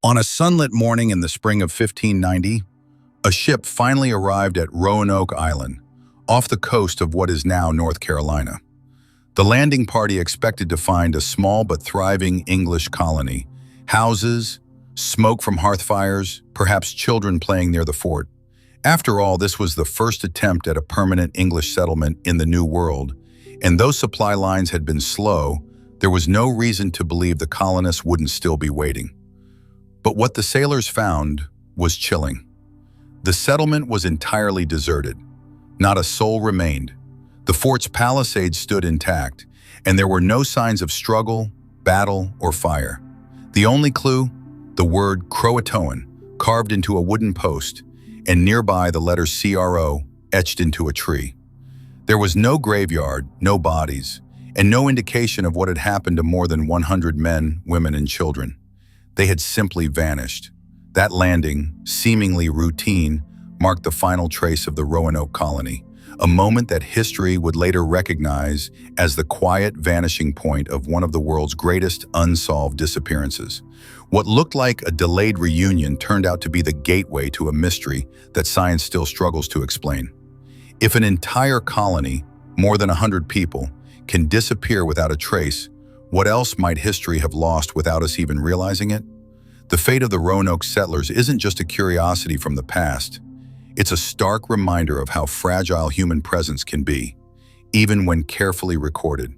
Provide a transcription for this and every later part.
On a sunlit morning in the spring of 1590, a ship finally arrived at Roanoke Island, off the coast of what is now North Carolina. The landing party expected to find a small but thriving English colony, houses, smoke from hearth fires, perhaps children playing near the fort. After all, this was the first attempt at a permanent English settlement in the New World, and though supply lines had been slow, there was no reason to believe the colonists wouldn't still be waiting. But what the sailors found was chilling. The settlement was entirely deserted. Not a soul remained. The fort's palisades stood intact, and there were no signs of struggle, battle, or fire. The only clue? The word Croatoan, carved into a wooden post, and nearby the letter CRO etched into a tree. There was no graveyard, no bodies, and no indication of what had happened to more than 100 men, women, and children. They had simply vanished. That landing, seemingly routine, marked the final trace of the Roanoke colony, a moment that history would later recognize as the quiet vanishing point of one of the world's greatest unsolved disappearances. What looked like a delayed reunion turned out to be the gateway to a mystery that science still struggles to explain. If an entire colony, more than 100 people, can disappear without a trace, what else might history have lost without us even realizing it? The fate of the Roanoke settlers isn't just a curiosity from the past. It's a stark reminder of how fragile human presence can be, even when carefully recorded.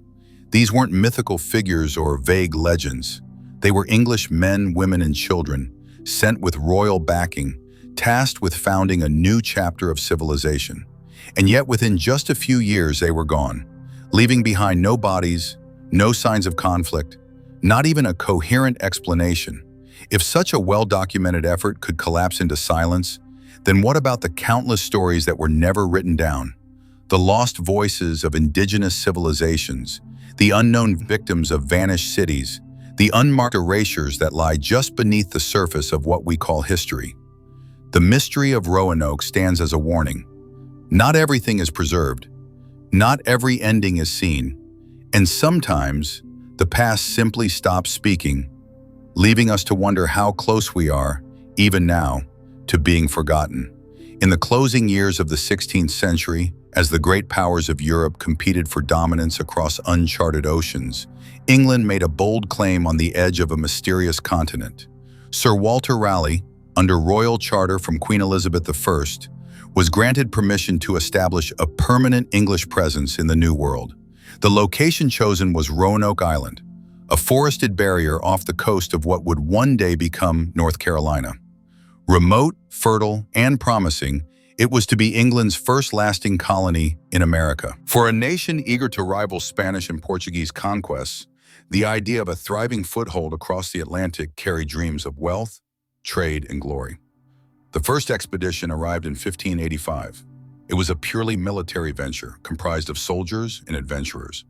These weren't mythical figures or vague legends. They were English men, women, and children, sent with royal backing, tasked with founding a new chapter of civilization. And yet within just a few years they were gone, leaving behind no bodies, no signs of conflict, not even a coherent explanation. If such a well-documented effort could collapse into silence, then what about the countless stories that were never written down? The lost voices of indigenous civilizations, the unknown victims of vanished cities, the unmarked erasures that lie just beneath the surface of what we call history. The mystery of Roanoke stands as a warning. Not everything is preserved. Not every ending is seen. And sometimes, the past simply stops speaking, leaving us to wonder how close we are, even now, to being forgotten. In the closing years of the 16th century, as the great powers of Europe competed for dominance across uncharted oceans, England made a bold claim on the edge of a mysterious continent. Sir Walter Raleigh, under royal charter from Queen Elizabeth I, was granted permission to establish a permanent English presence in the New World. The location chosen was Roanoke Island, a forested barrier off the coast of what would one day become North Carolina. Remote, fertile, and promising, it was to be England's first lasting colony in America. For a nation eager to rival Spanish and Portuguese conquests, the idea of a thriving foothold across the Atlantic carried dreams of wealth, trade, and glory. The first expedition arrived in 1585. It was a purely military venture comprised of soldiers and adventurers.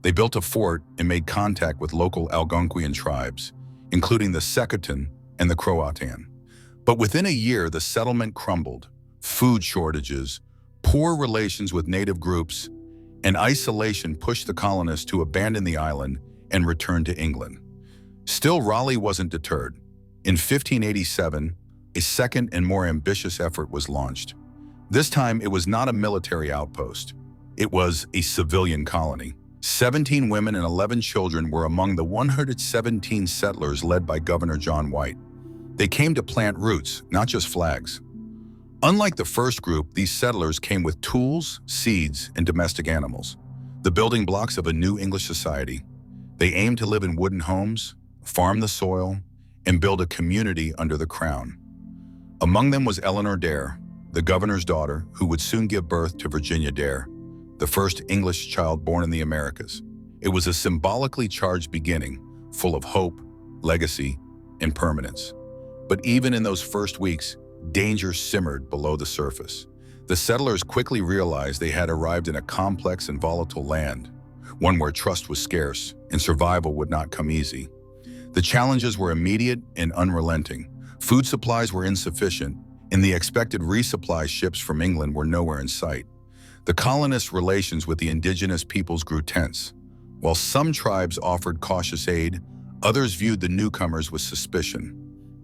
They built a fort and made contact with local Algonquian tribes, including the Secotun and the Croatoan. But within a year, the settlement crumbled. Food shortages, poor relations with native groups, and isolation pushed the colonists to abandon the island and return to England. Still, Raleigh wasn't deterred. In 1587, a second and more ambitious effort was launched. This time, it was not a military outpost. It was a civilian colony. 17 women and 11 children were among the 117 settlers led by Governor John White. They came to plant roots, not just flags. Unlike the first group, these settlers came with tools, seeds, and domestic animals, the building blocks of a new English society. They aimed to live in wooden homes, farm the soil, and build a community under the crown. Among them was Eleanor Dare, the governor's daughter, who would soon give birth to Virginia Dare, the first English child born in the Americas. It was a symbolically charged beginning, full of hope, legacy, and permanence. But even in those first weeks, danger simmered below the surface. The settlers quickly realized they had arrived in a complex and volatile land, one where trust was scarce and survival would not come easy. The challenges were immediate and unrelenting. Food supplies were insufficient, and the expected resupply ships from England were nowhere in sight. The colonists' relations with the indigenous peoples grew tense. While some tribes offered cautious aid, others viewed the newcomers with suspicion.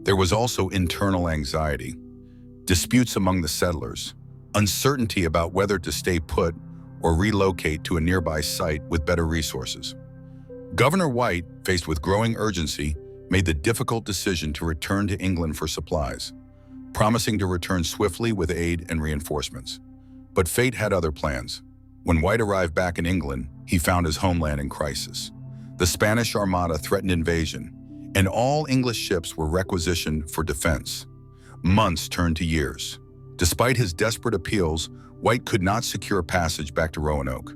There was also internal anxiety, disputes among the settlers, uncertainty about whether to stay put or relocate to a nearby site with better resources. Governor White, faced with growing urgency, made the difficult decision to return to England for supplies, promising to return swiftly with aid and reinforcements. But fate had other plans. When White arrived back in England, he found his homeland in crisis. The Spanish Armada threatened invasion, and all English ships were requisitioned for defense. Months turned to years. Despite his desperate appeals, White could not secure passage back to Roanoke.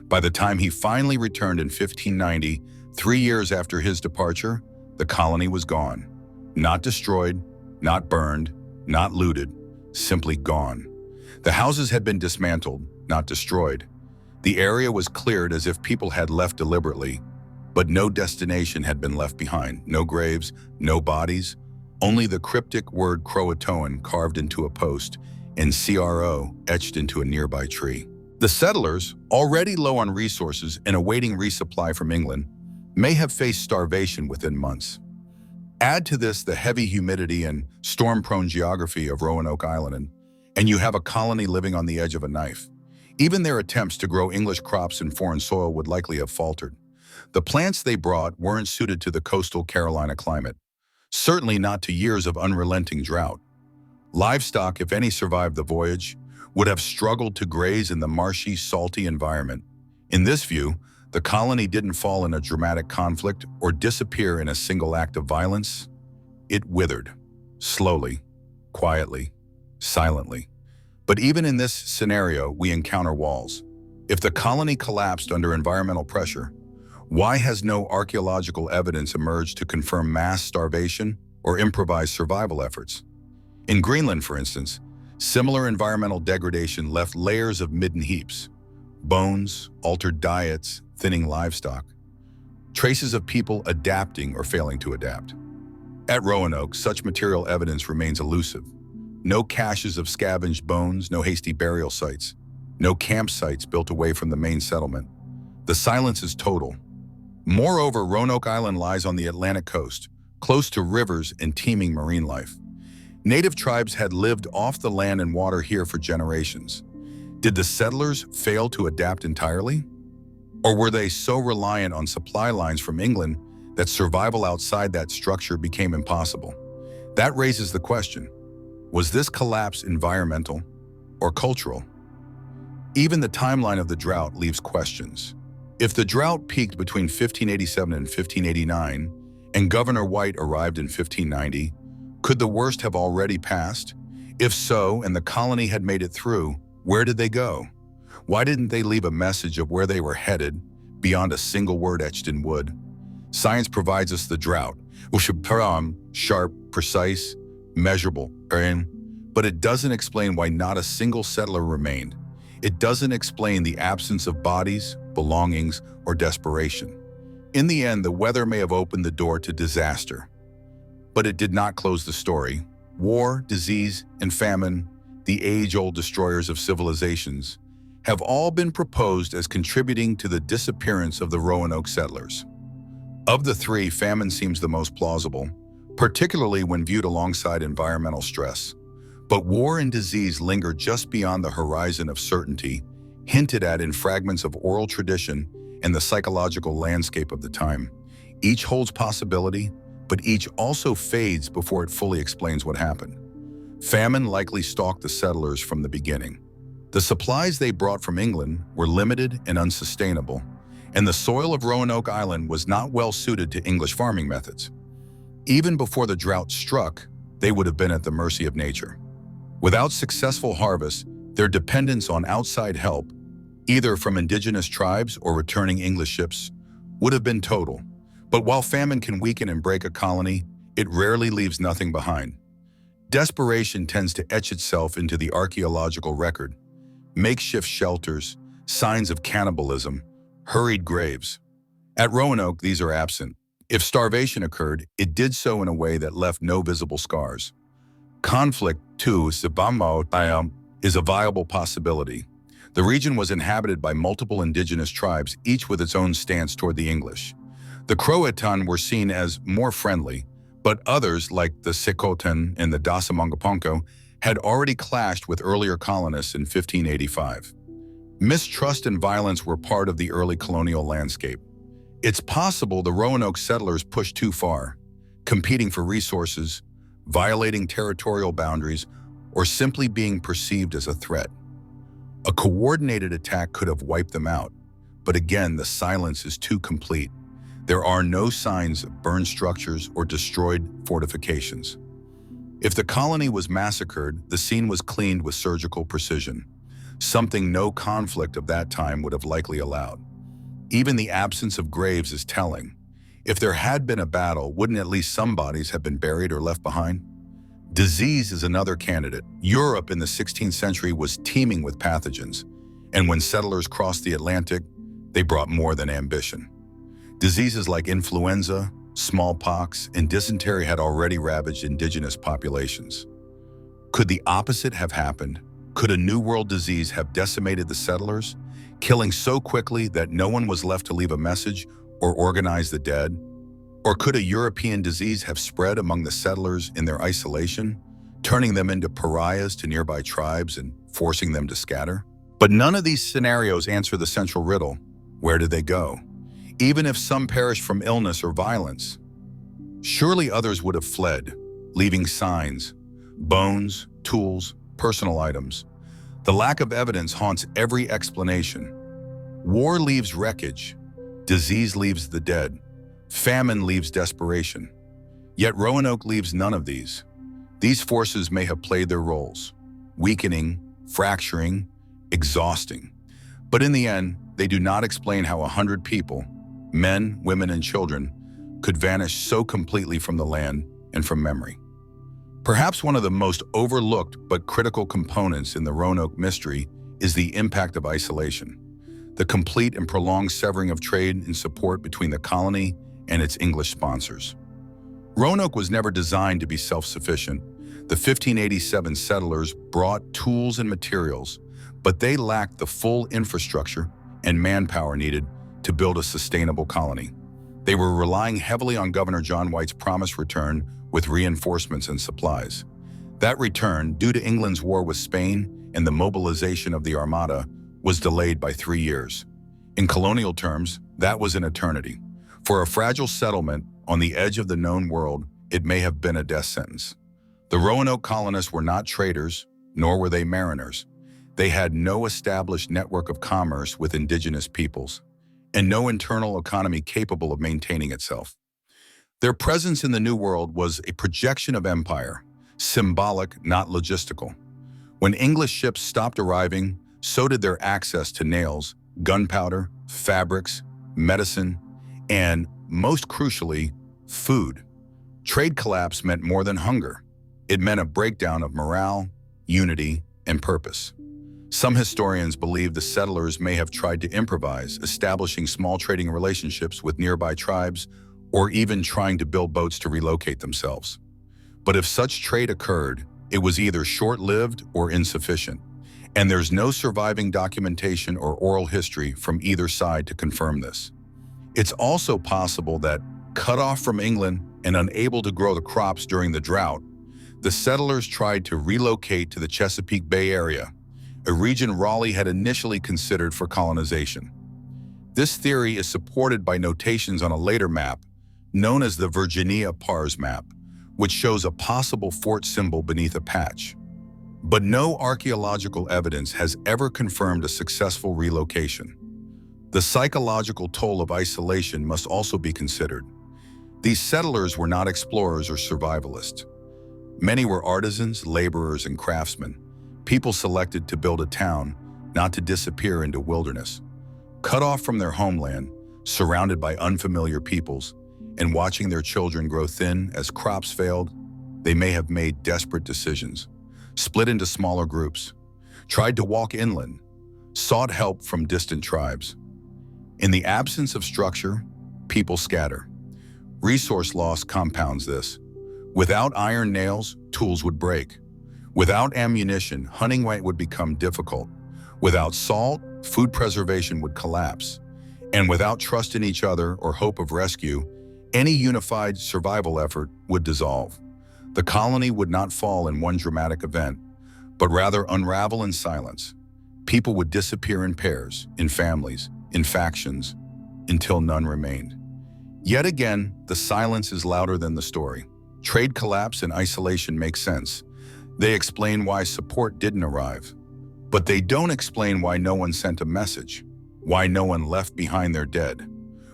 By the time he finally returned in 1590, 3 years after his departure, the colony was gone. Not destroyed, not burned, not looted, simply gone. The houses had been dismantled, not destroyed. The area was cleared as if people had left deliberately, but no destination had been left behind. No graves, no bodies, only the cryptic word Croatoan carved into a post and CRO etched into a nearby tree. The settlers, already low on resources and awaiting resupply from England, may have faced starvation within months. Add to this the heavy humidity and storm-prone geography of Roanoke Island, and you have a colony living on the edge of a knife. Even their attempts to grow English crops in foreign soil would likely have faltered. The plants they brought weren't suited to the coastal Carolina climate, certainly not to years of unrelenting drought. Livestock, if any survived the voyage, would have struggled to graze in the marshy, salty environment. In this view, the colony didn't fall in a dramatic conflict or disappear in a single act of violence. It withered, slowly, quietly, silently. But even in this scenario, we encounter walls. If the colony collapsed under environmental pressure, why has no archaeological evidence emerged to confirm mass starvation or improvised survival efforts? In Greenland, for instance, similar environmental degradation left layers of midden heaps, bones, altered diets, thinning livestock, traces of people adapting or failing to adapt. At Roanoke, such material evidence remains elusive. No caches of scavenged bones, no hasty burial sites, no campsites built away from the main settlement. The silence is total. Moreover, Roanoke Island lies on the Atlantic coast, close to rivers and teeming marine life. Native tribes had lived off the land and water here for generations. Did the settlers fail to adapt entirely? Or were they so reliant on supply lines from England that survival outside that structure became impossible? That raises the question, was this collapse environmental or cultural? Even the timeline of the drought leaves questions. If the drought peaked between 1587 and 1589, and Governor White arrived in 1590, could the worst have already passed? If so, and the colony had made it through, where did they go? Why didn't they leave a message of where they were headed, beyond a single word etched in wood? Science provides us the drought, which is sharp, precise, measurable, but it doesn't explain why not a single settler remained. It doesn't explain the absence of bodies, belongings, or desperation. In the end, the weather may have opened the door to disaster, but it did not close the story. War, disease, and famine, the age-old destroyers of civilizations, have all been proposed as contributing to the disappearance of the Roanoke settlers. Of the three, famine seems the most plausible, particularly when viewed alongside environmental stress. But war and disease linger just beyond the horizon of certainty, hinted at in fragments of oral tradition and the psychological landscape of the time. Each holds possibility, but each also fades before it fully explains what happened. Famine likely stalked the settlers from the beginning. The supplies they brought from England were limited and unsustainable, and the soil of Roanoke Island was not well suited to English farming methods. Even before the drought struck, they would have been at the mercy of nature. Without successful harvests, their dependence on outside help, either from indigenous tribes or returning English ships, would have been total. But while famine can weaken and break a colony, it rarely leaves nothing behind. Desperation tends to etch itself into the archaeological record. Makeshift shelters, signs of cannibalism, hurried graves. At Roanoke, these are absent. If starvation occurred, it did so in a way that left no visible scars. Conflict, too, is a viable possibility. The region was inhabited by multiple indigenous tribes, each with its own stance toward the English. The Croatan were seen as more friendly, But others, like the Sikotan and the Dasamangaponko, had already clashed with earlier colonists in 1585. Mistrust and violence were part of the early colonial landscape. It's possible the Roanoke settlers pushed too far, competing for resources, violating territorial boundaries, or simply being perceived as a threat. A coordinated attack could have wiped them out, but again, the silence is too complete. There are no signs of burned structures or destroyed fortifications. If the colony was massacred, the scene was cleaned with surgical precision, something no conflict of that time would have likely allowed. Even the absence of graves is telling. If there had been a battle, wouldn't at least some bodies have been buried or left behind? Disease is another candidate. Europe in the 16th century was teeming with pathogens, and when settlers crossed the Atlantic, they brought more than ambition. Diseases like influenza, smallpox, and dysentery had already ravaged indigenous populations. Could the opposite have happened? Could a New World disease have decimated the settlers, killing so quickly that no one was left to leave a message or organize the dead? Or could a European disease have spread among the settlers in their isolation, turning them into pariahs to nearby tribes and forcing them to scatter? But none of these scenarios answer the central riddle: where did they go? Even if some perished from illness or violence, surely others would have fled, leaving signs, bones, tools, personal items. The lack of evidence haunts every explanation. War leaves wreckage, disease leaves the dead, famine leaves desperation. Yet Roanoke leaves none of these. These forces may have played their roles, weakening, fracturing, exhausting. But in the end, they do not explain how 100 people, men, women, and children, could vanish so completely from the land and from memory. Perhaps one of the most overlooked but critical components in the Roanoke mystery is the impact of isolation, the complete and prolonged severing of trade and support between the colony and its English sponsors. Roanoke was never designed to be self-sufficient. The 1587 settlers brought tools and materials, but they lacked the full infrastructure and manpower needed to build a sustainable colony. They were relying heavily on Governor John White's promised return with reinforcements and supplies. That return, due to England's war with Spain and the mobilization of the Armada, was delayed by 3 years. In colonial terms, that was an eternity. For a fragile settlement on the edge of the known world, it may have been a death sentence. The Roanoke colonists were not traders, nor were they mariners. They had no established network of commerce with indigenous peoples, and no internal economy capable of maintaining itself. Their presence in the New World was a projection of empire, symbolic, not logistical. When English ships stopped arriving, so did their access to nails, gunpowder, fabrics, medicine, and, most crucially, food. Trade collapse meant more than hunger. It meant a breakdown of morale, unity, and purpose. Some historians believe the settlers may have tried to improvise, establishing small trading relationships with nearby tribes, or even trying to build boats to relocate themselves. But if such trade occurred, it was either short-lived or insufficient, and there's no surviving documentation or oral history from either side to confirm this. It's also possible that, cut off from England and unable to grow the crops during the drought, the settlers tried to relocate to the Chesapeake Bay area, a region Raleigh had initially considered for colonization. This theory is supported by notations on a later map, known as the Virginia Pars map, which shows a possible fort symbol beneath a patch. But no archaeological evidence has ever confirmed a successful relocation. The psychological toll of isolation must also be considered. These settlers were not explorers or survivalists. Many were artisans, laborers, and craftsmen, people selected to build a town, not to disappear into wilderness. Cut off from their homeland, surrounded by unfamiliar peoples, and watching their children grow thin as crops failed, they may have made desperate decisions, split into smaller groups, tried to walk inland, sought help from distant tribes. In the absence of structure, people scatter. Resource loss compounds this. Without iron nails, tools would break. Without ammunition, hunting would become difficult. Without salt, food preservation would collapse. And without trust in each other or hope of rescue, Any unified survival effort would dissolve. The colony would not fall in one dramatic event, but rather unravel in silence. People would disappear in pairs, in families, in factions, until none remained. Yet again, the silence is louder than the story. Trade collapse and isolation make sense. They explain why support didn't arrive. But they don't explain why no one sent a message, why no one left behind their dead,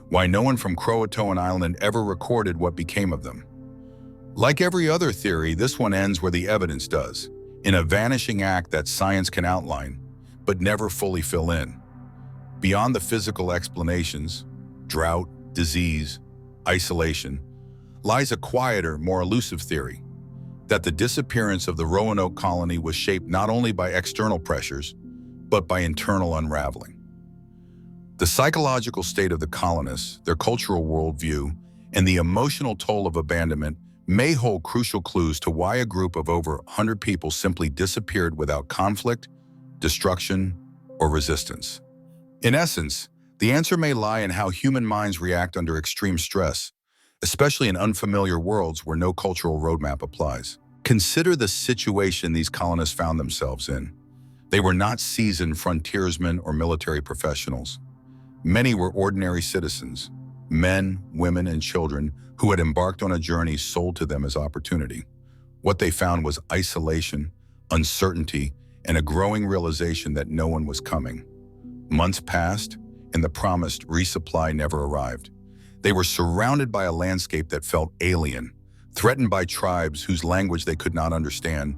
why no one from Croatoan Island ever recorded what became of them. Like every other theory, this one ends where the evidence does, in a vanishing act that science can outline, but never fully fill in. Beyond the physical explanations, drought, disease, isolation, lies a quieter, more elusive theory, that the disappearance of the Roanoke colony was shaped not only by external pressures, but by internal unraveling. The psychological state of the colonists, their cultural worldview, and the emotional toll of abandonment may hold crucial clues to why a group of over 100 people simply disappeared without conflict, destruction, or resistance. In essence, the answer may lie in how human minds react under extreme stress, especially in unfamiliar worlds where no cultural roadmap applies. Consider the situation these colonists found themselves in. They were not seasoned frontiersmen or military professionals. Many were ordinary citizens, men, women, and children who had embarked on a journey sold to them as opportunity. What they found was isolation, uncertainty, and a growing realization that no one was coming. Months passed, and the promised resupply never arrived. They were surrounded by a landscape that felt alien, threatened by tribes whose language they could not understand,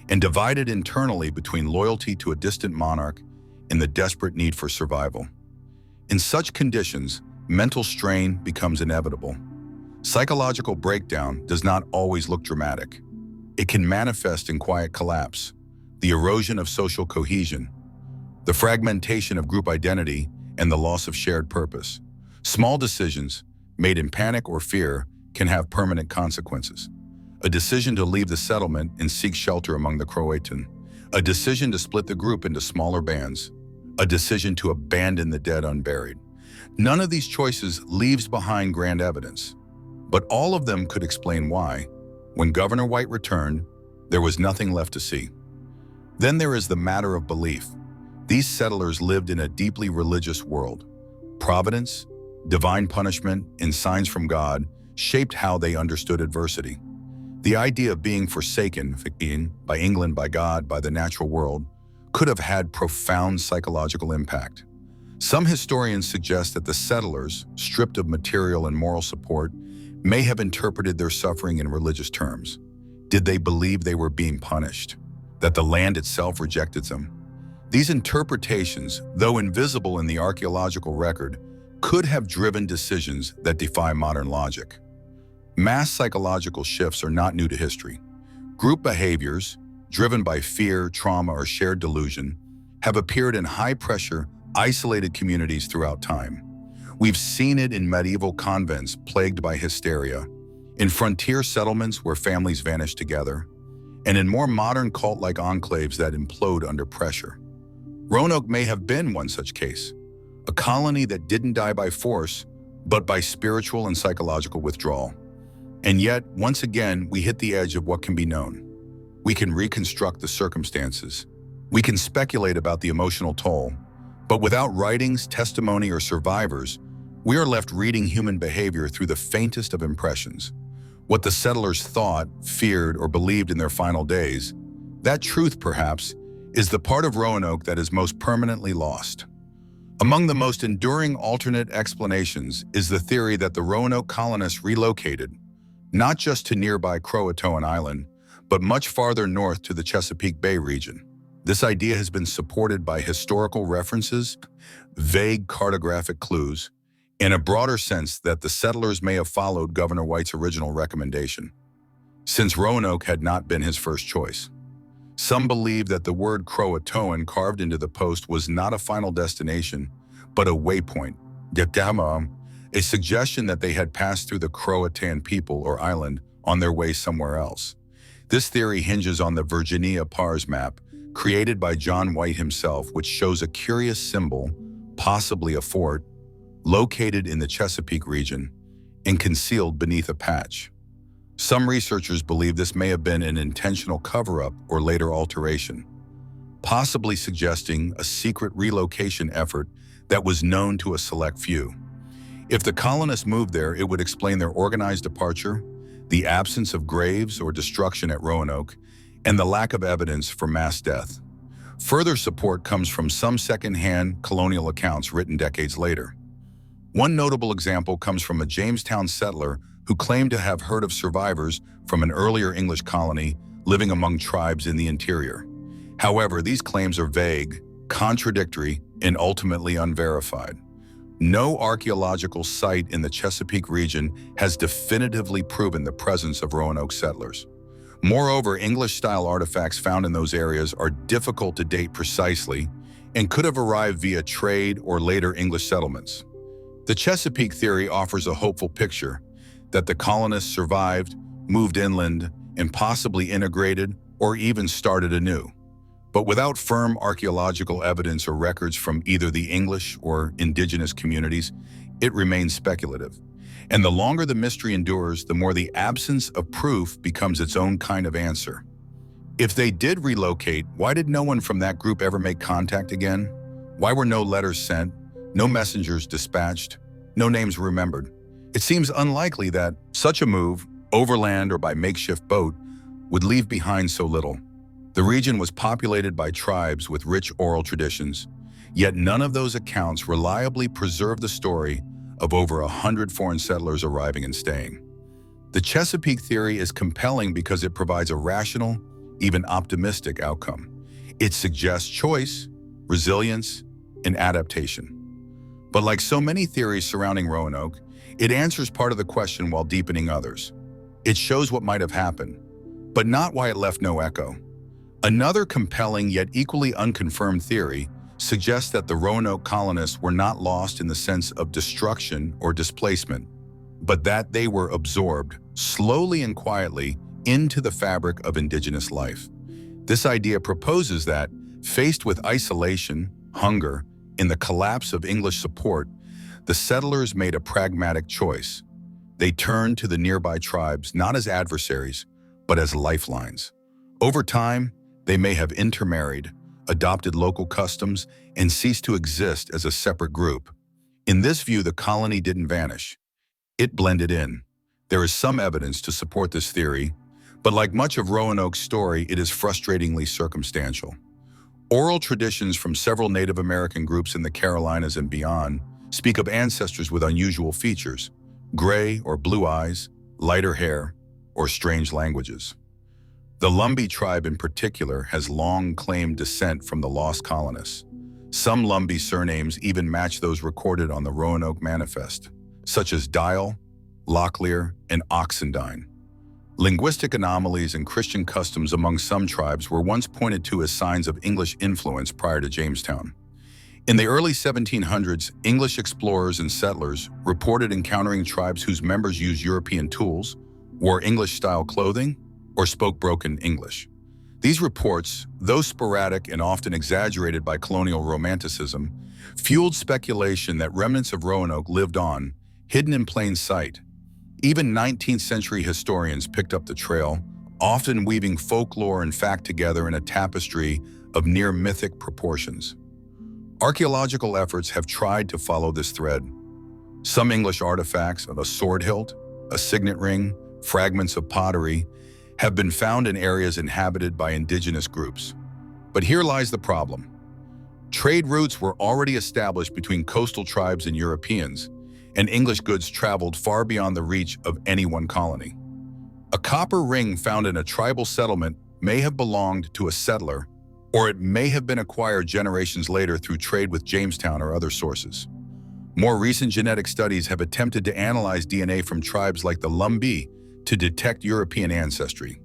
and divided internally between loyalty to a distant monarch and the desperate need for survival. In such conditions, mental strain becomes inevitable. Psychological breakdown does not always look dramatic. It can manifest in quiet collapse, the erosion of social cohesion, the fragmentation of group identity, and the loss of shared purpose. Small decisions, made in panic or fear, can have permanent consequences. A decision to leave the settlement and seek shelter among the Croatan, a decision to split the group into smaller bands, a decision to abandon the dead unburied. None of these choices leaves behind grand evidence, but all of them could explain why, when Governor White returned, there was nothing left to see. Then there is the matter of belief. These settlers lived in a deeply religious world. Providence, divine punishment, and signs from God shaped how they understood adversity. The idea of being forsaken by England, by God, by the natural world, could have had profound psychological impact. Some historians suggest that the settlers, stripped of material and moral support, may have interpreted their suffering in religious terms. Did they believe they were being punished? That the land itself rejected them? These interpretations, though invisible in the archaeological record, could have driven decisions that defy modern logic. Mass psychological shifts are not new to history. Group behaviors, driven by fear, trauma, or shared delusion, have appeared in high-pressure, isolated communities throughout time. We've seen it in medieval convents plagued by hysteria, in frontier settlements where families vanish together, and in more modern cult-like enclaves that implode under pressure. Roanoke may have been one such case, a colony that didn't die by force, but by spiritual and psychological withdrawal. And yet, once again, we hit the edge of what can be known. We can reconstruct the circumstances. We can speculate about the emotional toll, but without writings, testimony, or survivors, we are left reading human behavior through the faintest of impressions. What the settlers thought, feared, or believed in their final days, that truth, perhaps, is the part of Roanoke that is most permanently lost. Among the most enduring alternate explanations is the theory that the Roanoke colonists relocated, not just to nearby Croatoan Island, but much farther north to the Chesapeake Bay region. This idea has been supported by historical references, vague cartographic clues, and a broader sense that the settlers may have followed Governor White's original recommendation, since Roanoke had not been his first choice. Some believe that the word Croatoan carved into the post was not a final destination, but a waypoint, a suggestion that they had passed through the Croatan people or island on their way somewhere else. This theory hinges on the Virginia Pars map, created by John White himself, which shows a curious symbol, possibly a fort, located in the Chesapeake region, and concealed beneath a patch. Some researchers believe this may have been an intentional cover-up or later alteration, possibly suggesting a secret relocation effort that was known to a select few. If the colonists moved there, it would explain their organized departure, the absence of graves or destruction at Roanoke, and the lack of evidence for mass death. Further support comes from some second-hand colonial accounts written decades later. One notable example comes from a Jamestown settler who claimed to have heard of survivors from an earlier English colony living among tribes in the interior. However, these claims are vague, contradictory, and ultimately unverified. No archaeological site in the Chesapeake region has definitively proven the presence of Roanoke settlers. Moreover, English-style artifacts found in those areas are difficult to date precisely and could have arrived via trade or later English settlements. The Chesapeake theory offers a hopeful picture that the colonists survived, moved inland, and possibly integrated or even started anew. But without firm archaeological evidence or records from either the English or indigenous communities, it remains speculative. And the longer the mystery endures, the more the absence of proof becomes its own kind of answer. If they did relocate, why did no one from that group ever make contact again? Why were no letters sent, no messengers dispatched, no names remembered? It seems unlikely that such a move, overland or by makeshift boat, would leave behind so little. The region was populated by tribes with rich oral traditions, yet none of those accounts reliably preserve the story of over 100 foreign settlers arriving and staying. The Chesapeake theory is compelling because it provides a rational, even optimistic outcome. It suggests choice, resilience, and adaptation. But like so many theories surrounding Roanoke, it answers part of the question while deepening others. It shows what might have happened, but not why it left no echo. Another compelling yet equally unconfirmed theory suggests that the Roanoke colonists were not lost in the sense of destruction or displacement, but that they were absorbed, slowly and quietly, into the fabric of indigenous life. This idea proposes that, faced with isolation, hunger, and the collapse of English support, the settlers made a pragmatic choice. They turned to the nearby tribes not as adversaries, but as lifelines. Over time, they may have intermarried, adopted local customs, and ceased to exist as a separate group. In this view, the colony didn't vanish. It blended in. There is some evidence to support this theory, but like much of Roanoke's story, it is frustratingly circumstantial. Oral traditions from several Native American groups in the Carolinas and beyond speak of ancestors with unusual features, gray or blue eyes, lighter hair, or strange languages. The Lumbee tribe in particular has long claimed descent from the lost colonists. Some Lumbee surnames even match those recorded on the Roanoke Manifest, such as Dial, Locklear, and Oxendine. Linguistic anomalies and Christian customs among some tribes were once pointed to as signs of English influence prior to Jamestown. In the early 1700s, English explorers and settlers reported encountering tribes whose members used European tools, wore English-style clothing, or spoke broken English. These reports, though sporadic and often exaggerated by colonial romanticism, fueled speculation that remnants of Roanoke lived on, hidden in plain sight. Even 19th century historians picked up the trail, often weaving folklore and fact together in a tapestry of near mythic proportions. Archaeological efforts have tried to follow this thread. Some English artifacts of a sword hilt, a signet ring, fragments of pottery, have been found in areas inhabited by indigenous groups. But here lies the problem. Trade routes were already established between coastal tribes and Europeans, and English goods traveled far beyond the reach of any one colony. A copper ring found in a tribal settlement may have belonged to a settler, or it may have been acquired generations later through trade with Jamestown or other sources. More recent genetic studies have attempted to analyze DNA from tribes like the Lumbee to detect European ancestry.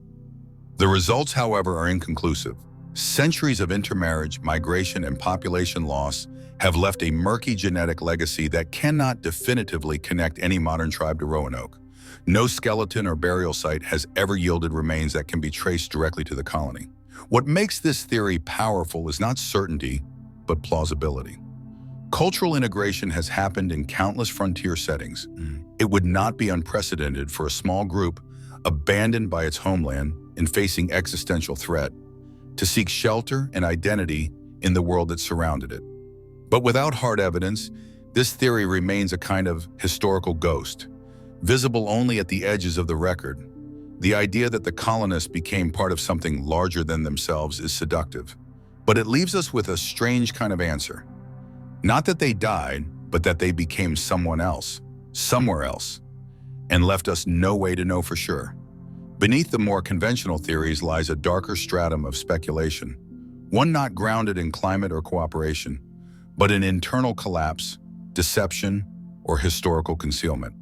The results, however, are inconclusive. Centuries of intermarriage, migration, and population loss have left a murky genetic legacy that cannot definitively connect any modern tribe to Roanoke. No skeleton or burial site has ever yielded remains that can be traced directly to the colony. What makes this theory powerful is not certainty, but plausibility. Cultural integration has happened in countless frontier settings. It would not be unprecedented for a small group abandoned by its homeland and facing existential threat to seek shelter and identity in the world that surrounded it. But without hard evidence, this theory remains a kind of historical ghost, visible only at the edges of the record. The idea that the colonists became part of something larger than themselves is seductive, but it leaves us with a strange kind of answer. Not that they died, but that they became someone else, somewhere else, and left us no way to know for sure. Beneath the more conventional theories lies a darker stratum of speculation, one not grounded in climate or cooperation, but in internal collapse, deception, or historical concealment.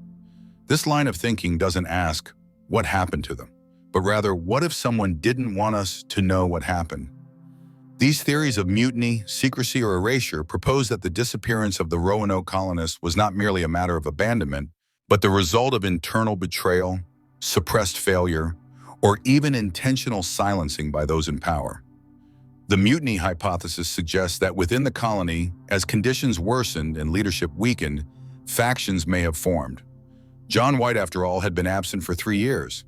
This line of thinking doesn't ask, what happened to them, but rather, what if someone didn't want us to know what happened? These theories of mutiny, secrecy, or erasure propose that the disappearance of the Roanoke colonists was not merely a matter of abandonment, but the result of internal betrayal, suppressed failure, or even intentional silencing by those in power. The mutiny hypothesis suggests that within the colony, as conditions worsened and leadership weakened, factions may have formed. John White, after all, had been absent for 3 years.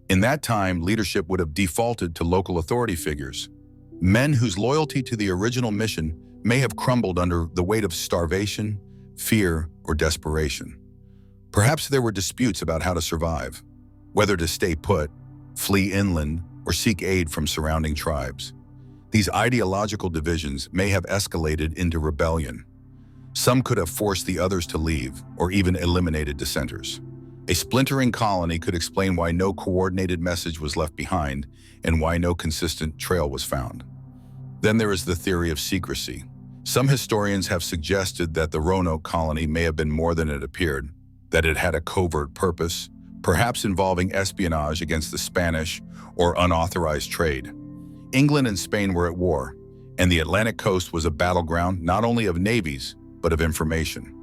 In that time, leadership would have defaulted to local authority figures, men whose loyalty to the original mission may have crumbled under the weight of starvation, fear, or desperation. Perhaps there were disputes about how to survive, whether to stay put, flee inland, or seek aid from surrounding tribes. These ideological divisions may have escalated into rebellion. Some could have forced the others to leave, or even eliminated dissenters. A splintering colony could explain why no coordinated message was left behind and why no consistent trail was found. Then there is the theory of secrecy. Some historians have suggested that the Roanoke colony may have been more than it appeared, that it had a covert purpose, perhaps involving espionage against the Spanish or unauthorized trade. England and Spain were at war, and the Atlantic coast was a battleground not only of navies, but of information.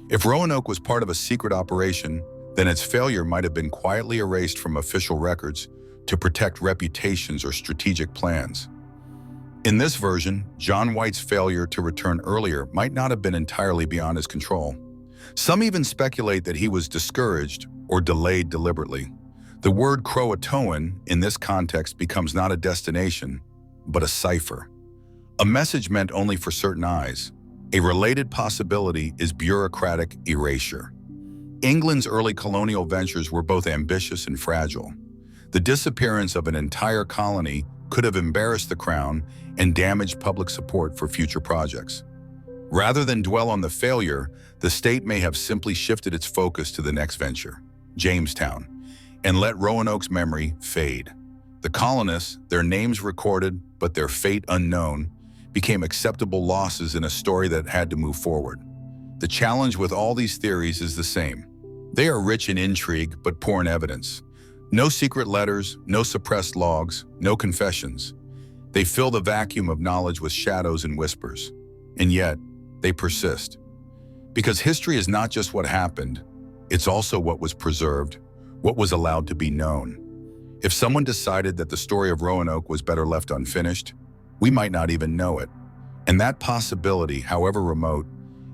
If Roanoke was part of a secret operation, then its failure might have been quietly erased from official records to protect reputations or strategic plans. In this version, John White's failure to return earlier might not have been entirely beyond his control. Some even speculate that he was discouraged or delayed deliberately. The word Croatoan in this context becomes not a destination, but a cipher. A message meant only for certain eyes. A related possibility is bureaucratic erasure. England's early colonial ventures were both ambitious and fragile. The disappearance of an entire colony could have embarrassed the crown and damaged public support for future projects. Rather than dwell on the failure, the state may have simply shifted its focus to the next venture, Jamestown, and let Roanoke's memory fade. The colonists, their names recorded but their fate unknown, became acceptable losses in a story that had to move forward. The challenge with all these theories is the same. They are rich in intrigue but poor in evidence. No secret letters, no suppressed logs, no confessions. They fill the vacuum of knowledge with shadows and whispers. And yet, they persist. Because history is not just what happened, it's also what was preserved, what was allowed to be known. If someone decided that the story of Roanoke was better left unfinished, we might not even know it. And that possibility, however remote,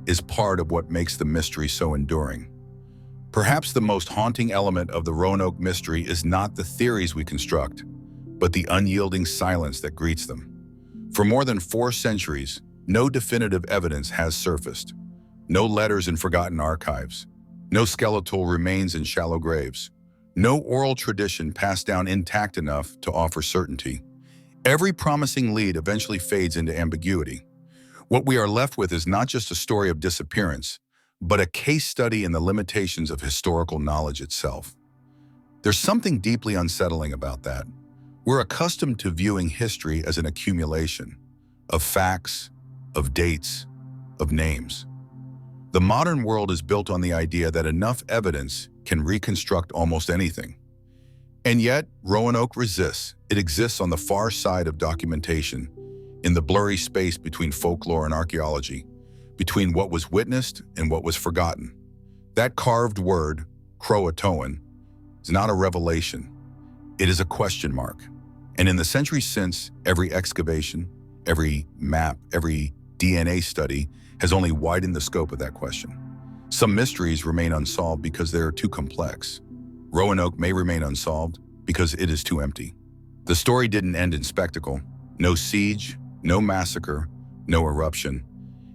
is part of what makes the mystery so enduring. Perhaps the most haunting element of the Roanoke mystery is not the theories we construct, but the unyielding silence that greets them. For more than 4 centuries, no definitive evidence has surfaced. No letters in forgotten archives. No skeletal remains in shallow graves. No oral tradition passed down intact enough to offer certainty. Every promising lead eventually fades into ambiguity. What we are left with is not just a story of disappearance, but a case study in the limitations of historical knowledge itself. There's something deeply unsettling about that. We're accustomed to viewing history as an accumulation of facts, of dates, of names. The modern world is built on the idea that enough evidence can reconstruct almost anything. And yet, Roanoke resists. It exists on the far side of documentation, in the blurry space between folklore and archaeology, between what was witnessed and what was forgotten. That carved word, Croatoan, is not a revelation. It is a question mark. And in the centuries since, every excavation, every map, every DNA study has only widened the scope of that question. Some mysteries remain unsolved because they are too complex. Roanoke may remain unsolved because it is too empty. The story didn't end in spectacle. No siege, no massacre, no eruption.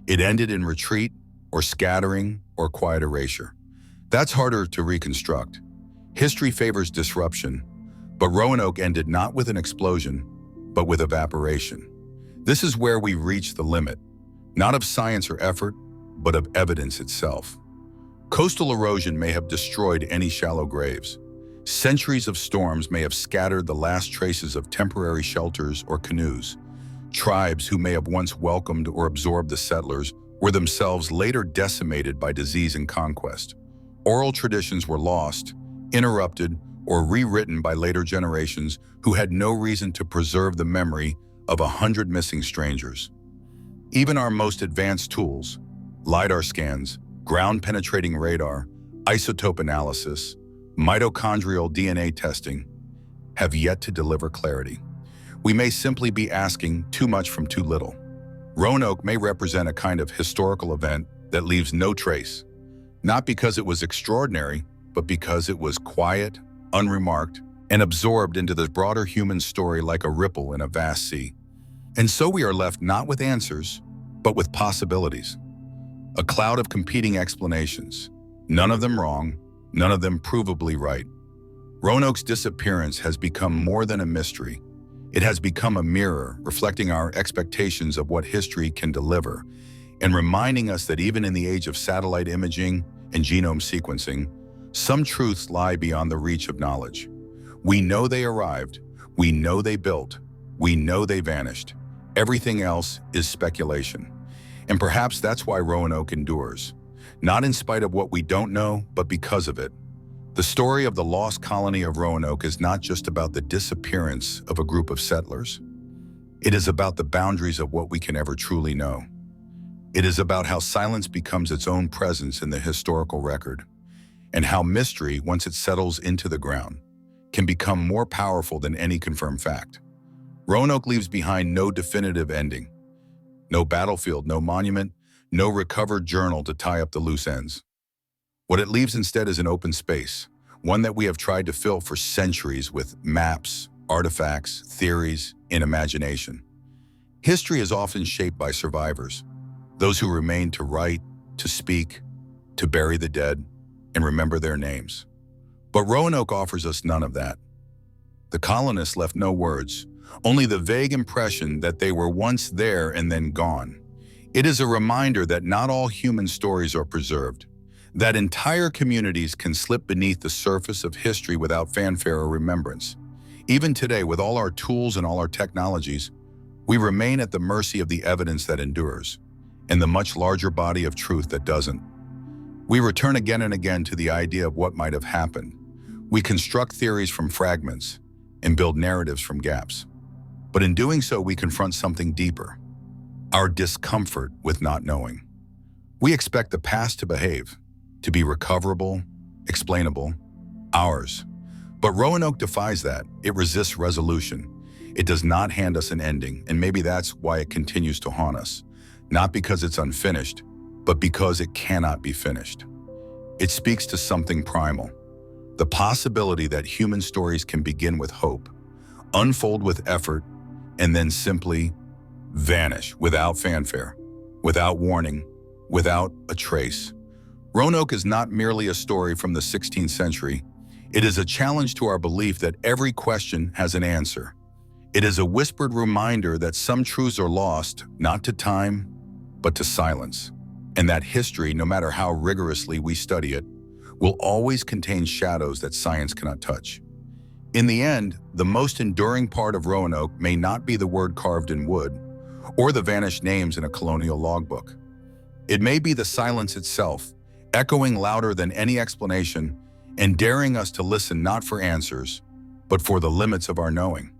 It ended in retreat, or scattering, or quiet erasure. That's harder to reconstruct. History favors disruption, but Roanoke ended not with an explosion, but with evaporation. This is where we reach the limit, not of science or effort, but of evidence itself. Coastal erosion may have destroyed any shallow graves. Centuries of storms may have scattered the last traces of temporary shelters or canoes. Tribes who may have once welcomed or absorbed the settlers were themselves later decimated by disease and conquest. Oral traditions were lost, interrupted, or rewritten by later generations who had no reason to preserve the memory of 100 missing strangers. Even our most advanced tools, LiDAR scans, ground-penetrating radar, isotope analysis, mitochondrial DNA testing, have yet to deliver clarity. We may simply be asking too much from too little. Roanoke may represent a kind of historical event that leaves no trace, not because it was extraordinary, but because it was quiet, unremarked, and absorbed into the broader human story like a ripple in a vast sea. And so we are left not with answers, but with possibilities. A cloud of competing explanations, none of them wrong, none of them provably right. Roanoke's disappearance has become more than a mystery. It has become a mirror reflecting our expectations of what history can deliver and reminding us that even in the age of satellite imaging and genome sequencing, some truths lie beyond the reach of knowledge. We know they arrived, we know they built, we know they vanished. Everything else is speculation. And perhaps that's why Roanoke endures. Not in spite of what we don't know, but because of it. The story of the lost colony of Roanoke is not just about the disappearance of a group of settlers. It is about the boundaries of what we can ever truly know. It is about how silence becomes its own presence in the historical record, and how mystery, once it settles into the ground, can become more powerful than any confirmed fact. Roanoke leaves behind no definitive ending, no battlefield, no monument, no recovered journal to tie up the loose ends. What it leaves instead is an open space, one that we have tried to fill for centuries with maps, artifacts, theories, and imagination. History is often shaped by survivors, those who remain to write, to speak, to bury the dead, and remember their names. But Roanoke offers us none of that. The colonists left no words, only the vague impression that they were once there and then gone. It is a reminder that not all human stories are preserved, that entire communities can slip beneath the surface of history without fanfare or remembrance. Even today, with all our tools and all our technologies, we remain at the mercy of the evidence that endures, and the much larger body of truth that doesn't. We return again and again to the idea of what might have happened. We construct theories from fragments and build narratives from gaps. But in doing so, we confront something deeper, our discomfort with not knowing. We expect the past to behave, to be recoverable, explainable, ours. But Roanoke defies that. It resists resolution. It does not hand us an ending, and maybe that's why it continues to haunt us. Not because it's unfinished, but because it cannot be finished. It speaks to something primal, the possibility that human stories can begin with hope, unfold with effort, and then simply vanish without fanfare, without warning, without a trace. Roanoke is not merely a story from the 16th century. It is a challenge to our belief that every question has an answer. It is a whispered reminder that some truths are lost, not to time, but to silence, and that history, no matter how rigorously we study it, will always contain shadows that science cannot touch. In the end, the most enduring part of Roanoke may not be the word carved in wood, or the vanished names in a colonial logbook. It may be the silence itself, echoing louder than any explanation and daring us to listen not for answers, but for the limits of our knowing.